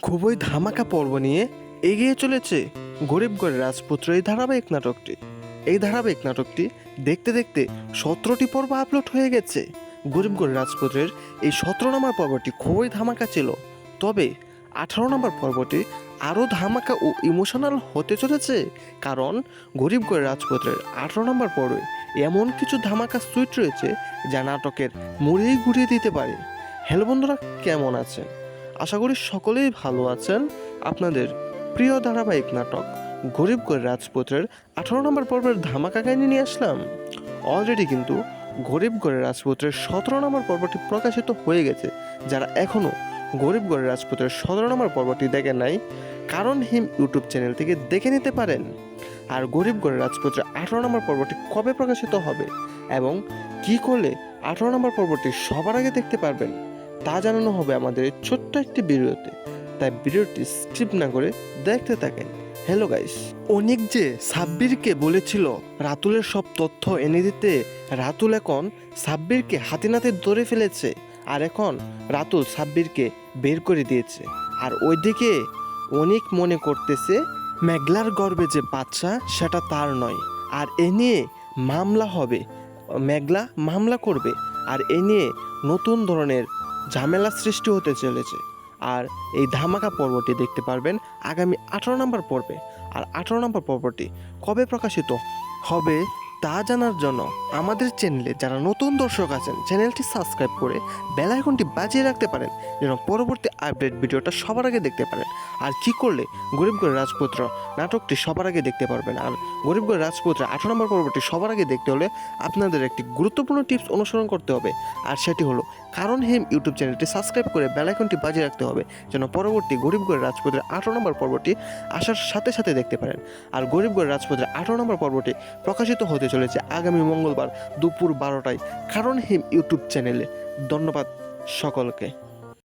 খুবই ধামাকা পর্ব নিয়ে এগিয়ে চলেছে গরিবগড়ের রাজপুত্র এই ধারাবাহিক নাটকটি দেখতে দেখতে 17টি পর্ব আপলোড হয়ে গেছে। গরিবগড়ের রাজপুত্রের এই 17 নম্বর পর্বটি খুবই ধামাকা ছিল, তবে 18 নম্বর পর্বটি আরও ধামাকা ও ইমোশনাল হতে চলেছে, কারণ গরিবগড়ের রাজপুত্রের 18 নম্বর পর্বে এমন কিছু ধামাকা সুইট রয়েছে যা নাটকের মুড়েই ঘুরিয়ে দিতে পারে। হ্যালো বন্ধুরা, কেমন আছেন? আশা করি সকলেই ভালো আছেন। আপনাদের প্রিয় ধারাবাহিক নাটক গরিবগড়ের রাজপুত্রের 18 নম্বর পর্বের ধামাকা কাহিনী নিয়ে আসলাম। অলরেডি কিন্তু গরিবগড়ের রাজপুত্রের 17 নম্বর পর্বটি প্রকাশিত হয়ে গেছে। যারা এখনও গরিবগড়ের রাজপুত্রের 17 নম্বর পর্বটি দেখেন নাই, কারণ হিম ইউটিউব চ্যানেল থেকে দেখে নিতে পারেন। আর গরিবগড়ের রাজপুত্রের 18 নম্বর পর্বটি কবে প্রকাশিত হবে এবং কি করলে 18 নম্বর পর্বটি সবার আগে দেখতে পারবেন তা জানানো হবে আমাদের এই ছোট্ট একটি ভিডিওতে, তাই ভিডিওটি স্কিপ না করে দেখতে থাকেন। হ্যালো গাইস, অনেক যে সাব্বিরকে বলেছিল রাতুলের সব তথ্য এনে দিতে, রাতুল এখন সাব্বিরকে হাতে নাতে ধরে ফেলেছে। আর এখন রাতুল সাব্বিরকে বের করে দিয়েছে। আর ওইদিকে অনেক মনে করতেছে মেঘলার গর্বে যে বাচ্চা সেটা তার নয়, আর এ নিয়ে মামলা হবে, মেঘলা মামলা করবে, আর এ নিয়ে নতুন ধরনের ঝামেলা সৃষ্টি হতে চলেছে। আর এই ধামাকা পর্বটি দেখতে পারবেন আগামী 18 নম্বর পর্বে। আর 18 নম্বর পর্বটি কবে প্রকাশিত হবে তা জানার জন্য আমাদের চ্যানেলে যারা নতুন দর্শক আছেন চ্যানেলটি সাবস্ক্রাইব করে বেল আইকনটি বাজিয়ে রাখতে পারেন, যেন পরবর্তী আপডেট ভিডিওটা সবার আগে দেখতে পারেন। আর কি করলে গরিবগড়ের রাজপুত্র নাটকটি সবার আগে দেখতে পারবেন। আর গরিবগড়ের রাজপুত্র 18 নম্বর পর্বটি সবার আগে দেখতে হলে আপনাদের একটি গুরুত্বপূর্ণ টিপস অনুসরণ করতে হবে, আর সেটি হলো কারণ হিম ইউটিউব চ্যানেলটি সাবস্ক্রাইব করে বেল আইকনটি বাজিয়ে রাখতে হবে, যেন পরবর্তী গরিবগড়ের রাজপুত্রের 18 নম্বর পর্বটি আসার সাথে সাথে দেখতে পারেন। আর গরিবগড়ের রাজপুত্রের 18 নম্বর পর্বটি প্রকাশিত হতে চলেছে আগামী মঙ্গলবার দুপুর 12টায় কারণ হিম ইউটিউব চ্যানেলে। ধন্যবাদ সকলকে।